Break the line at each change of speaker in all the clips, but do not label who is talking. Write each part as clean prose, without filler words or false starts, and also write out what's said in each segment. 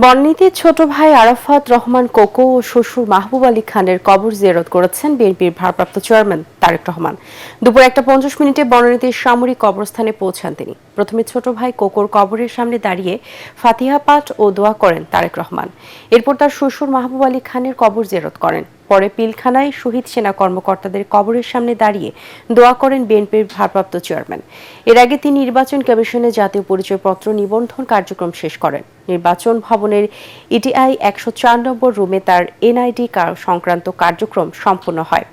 বনানীতে ছোট ভাই আরাফাত রহমান কোকো ও শ্বশুর মাহবুব আলী খানের কবর জিয়ারত করেছেন বিএনপির ভারপ্রাপ্ত চেয়ারম্যান তারেক রহমান। দুপুর 1:50 বনানীতে সামরিক কবরস্থানে পৌঁছান তিনি। প্রথমে ছোট ভাই কোকোর কবরের সামনে দাঁড়িয়ে ফাতিহা পাঠ ও দোয়া করেন তারেক রহমান। এরপর তার শ্বশুর মাহবুব আলী খানের কবর জিয়ারত করেন। পরে পিলখানায় শহীদ সেনা কর্মকর্তাদের কবরের সামনে দাঁড়িয়ে দোয়া করেন বিএনপির ভারপ্রাপ্ত চেয়ারম্যান। এর আগে তিনি নির্বাচন কমিশনে জাতীয় পরিচয়পত্র নিবন্ধন কার্যক্রম শেষ করেন। নির্বাচন ভবনের ইটিআই 104 নম্বর রুমে তার এনআইডি সংক্রান্ত কার্যক্রম সম্পন্ন হয়।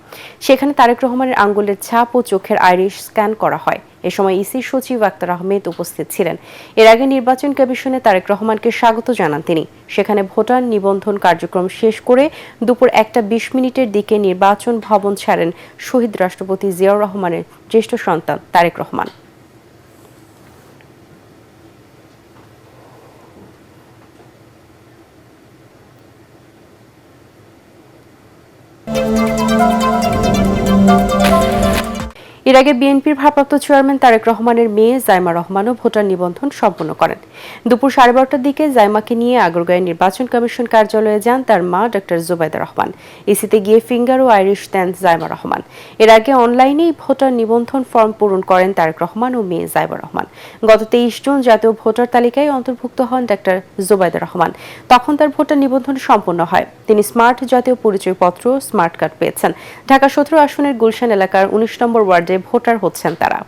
সেখানে তারেক রহমানের আঙ্গুলের ছাপ ও চোখের আইরিশ স্ক্যান করা হয়। এ সময় ইসি সচিব আক্তার আহমেদ উপস্থিত ছিলেন। এর আগে নির্বাচন কমিশনে তারেক রহমানকে স্বাগত জানান তিনি। সেখানে ভোটার নিবন্ধন কার্যক্রম শেষ করে দুপুর 1:20 দিকে নির্বাচন ভবন ছাড়েন শহীদ রাষ্ট্রপতি জিয়াউর রহমানের জ্যেষ্ঠ সন্তান তারেক রহমান। এর আগে বিএনপির ভারপ্রাপ্ত চেয়ারম্যান তারেক রহমানের মেয়ে জাইমা রহমানও ভোটার নিবন্ধন সম্পন্ন করেন। দুপুর 12:30টার দিকে জাইমাকে নিয়ে আগারগাঁও নির্বাচন কমিশন কার্যালয়ে যান তার মা ডক্টর জুবাইদা রহমান। ইসিতে গিয়ে ফিঙ্গার ও আইরিশ দেন জাইমা রহমান। এর আগে অনলাইনেই ভোটার নিবন্ধন ফর্ম পূরণ করেন তারেক রহমান ও মেয়ে জাইমা রহমান। গত 23 জুন জাতীয় ভোটার তালিকায় অন্তর্ভুক্ত হন ডক্টর জুবাইদা রহমান। তখন তার ভোটার নিবন্ধন সম্পন্ন হয়। তিনি স্মার্ট জাতীয় পরিচয়পত্র স্মার্ট কার্ড পেয়েছেন। ঢাকা 17 আসনের গুলশান এলাকার 19 নম্বর ওয়ার্ডে ভোটার হচ্ছেন তারা।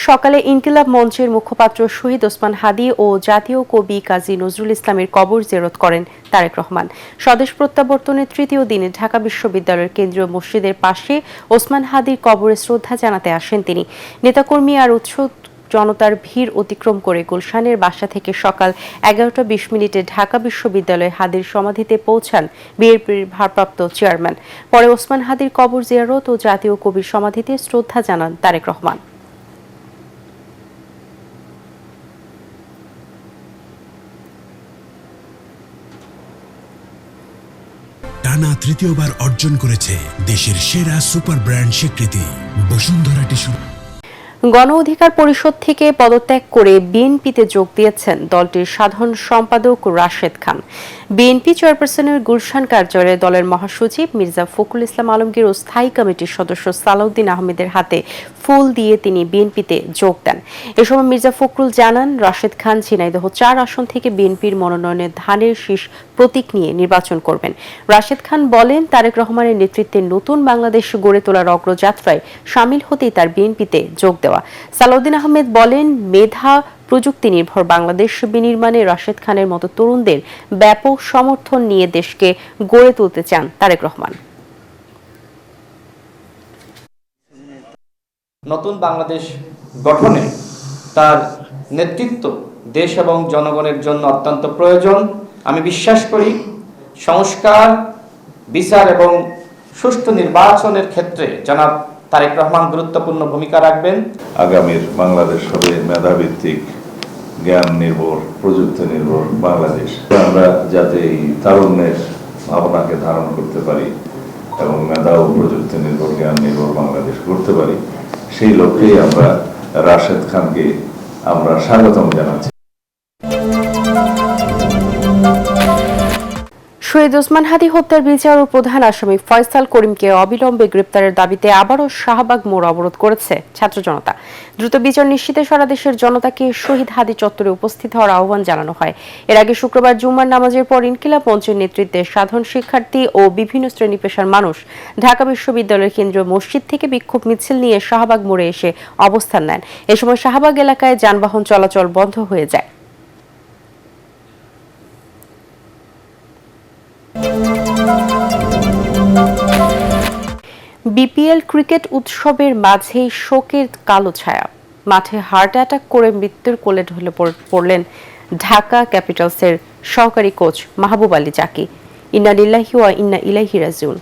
সকালে ইনকিলাব মঞ্চের মুখপাত্র শহীদ ওসমান হাদী ও জাতীয় কবি কাজী নজরুল ইসলামের কবর জিয়ারত করেন তারেক রহমান। স্বদেশ প্রত্যাবর্তনের তৃতীয় দিনে ঢাকা বিশ্ববিদ্যালয়ের কেন্দ্রীয় মসজিদের পাশে ওসমান হাদীর কবরে শ্রদ্ধা জানাতে আসেন তিনি। নেতাকর্মী আর উৎসুক জনতার ভিড় অতিক্রম করে গুলশানের বাসা থেকে সকাল 11:20 ঢাকা বিশ্ববিদ্যালয়ে হাদীর সমাধিতে পৌঁছান বিএনপির ভারপ্রাপ্ত চেয়ারম্যান। পরে ওসমান হাদীর কবর জিয়ারত ও জাতীয় কবির সমাধিতে শ্রদ্ধা জানান তারেক রহমান।
টানা তৃতীয়বার অর্জন করেছে দেশের সেরা সুপার ব্র্যান্ড স্বীকৃতি বসুন্ধরা টিস্যু।
গণ অধিকার পরিষদ থেকে পদত্যাগ করে বিএনপিতে যোগ দিয়েছেন দলটির সাধারণ সম্পাদক রাশেদ খান। বিএনপি চেয়ারপারসনের গুলশান কার্যালয়ে দলের মহাসচিব মির্জা ফখরুল ইসলাম আলমগীর ও স্থায়ী কমিটির সদস্য সালাউদ্দিন আহমেদের হাতে ফুল দিয়ে তিনি বিএনপিতে যোগ দেন। এ সময় মির্জা ফখরুল জানান, রাশেদ খান ঝিনাইদহ 4 আসন থেকে বিএনপির মনোনয়নের ধানের শীষ প্রতীক নিয়ে নির্বাচন করবেন। রাশেদ খান বলেন, তারেক রহমানের নেতৃত্বে নতুন বাংলাদেশ গড়ে তোলার অগ্রযাত্রায় সামিল হতেই তার বিএনপিতে যোগ দেওয়া। সালাউদ্দিন আহমেদ বলেন, মেধা প্রযুক্তি নির্ভর বাংলাদেশ বিনির্মাণে রাশেদ খানের মতো তরুণদের ব্যাপক সমর্থন নিয়ে দেশকে গড়ে তুলতে চান তারেক রহমান।
নতুন বাংলাদেশ গঠনে তার নেতৃত্ব দেশ এবং জনগণের জন্য অত্যন্ত প্রয়োজন। আমি বিশ্বাস করি সংস্কার, বিচার এবং সুষ্ঠু নির্বাচনের ক্ষেত্রে জনাব তারেক রহমান গুরুত্বপূর্ণ ভূমিকা রাখবেন।
আগামীর বাংলাদেশ হবে মেধাভিত্তিক, জ্ঞান নির্ভর, প্রযুক্তি নির্ভর বাংলাদেশ। আমরা যাতে এই তারুণ্যের ভাবনাকে ধারণ করতে পারি এবং মেধা ও প্রযুক্তি নির্ভর, জ্ঞান নির্ভর বাংলাদেশ করতে পারি, সেই লক্ষ্যেই আমরা রাশেদ খানকে আমরা স্বাগতম জানাচ্ছি।
শহীদ ওসমান হাদী হত্যার বিচার ও প্রধান আসামি ফয়সাল করিমকে অবিলম্বে গ্রেপ্তারের দাবিতে আবারও শাহবাগ মোড় অবরোধ করেছে ছাত্র জনতা। দ্রুত বিচার নিশ্চিতে সারা দেশের জনতাকে শহীদ হাদী চত্বরে উপস্থিত হওয়ার আহ্বান জানানো হয়। এর আগে শুক্রবার জুম্মার নামাজের পর ইনকিলাব মঞ্চের নেতৃত্বে সাধারণ শিক্ষার্থী ও বিভিন্ন শ্রেণী পেশার মানুষ ঢাকা বিশ্ববিদ্যালয়ের কেন্দ্রীয় মসজিদ থেকে বিক্ষোভ মিছিল নিয়ে শাহবাগ মোড়ে এসে অবস্থান নেন। এ সময় শাহবাগ এলাকায় যানবাহন চলাচল বন্ধ হয়ে যায়। বিপিএল ক্রিকেট উৎসবের মাঝেই শোকের কালো ছায়া। মাঠে হার্ট অ্যাটাক করে মৃত্যুর কোলে ঢলে পড়লেন ঢাকা ক্যাপিটালসের সহকারী কোচ মাহবুব আলী জাকি। ইন্না লিল্লাহি ওয়া ইন্না ইলাইহি রাজিউন।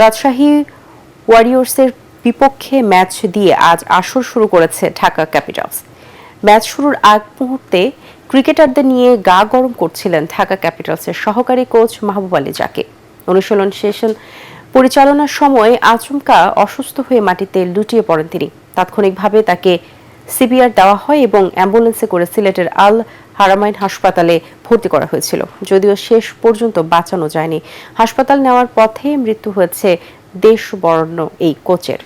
রাজশাহী ওয়ারিয়র্সের বিপক্ষে ম্যাচ দিয়ে আজ আসর শুরু করেছে ঢাকা ক্যাপিটালস। ম্যাচ শুরুর আগ মুহূর্তে ক্রিকেটারদের নিয়ে গা গরম করছিলেন ঢাকা ক্যাপিটালসের সহকারী কোচ মাহবুব আলী জাকি। অনুশীলন সেশন পরিচালনার সময় আচমকা অসুস্থ হয়ে মাটিতে লুটিয়ে পড়েন তিনি। তাৎক্ষণিকভাবে তাকে সিপিআর দেওয়া হয় এবং অ্যাম্বুলেন্সে করে সিলেটের আল হারামাইন হাসপাতালে ভর্তি করা হয়েছিল। যদিও শেষ পর্যন্ত বাঁচানো যায়নি। হাসপাতাল নেওয়ার পথে মৃত্যু হয়েছে দেশবরেণ্য এই কোচের।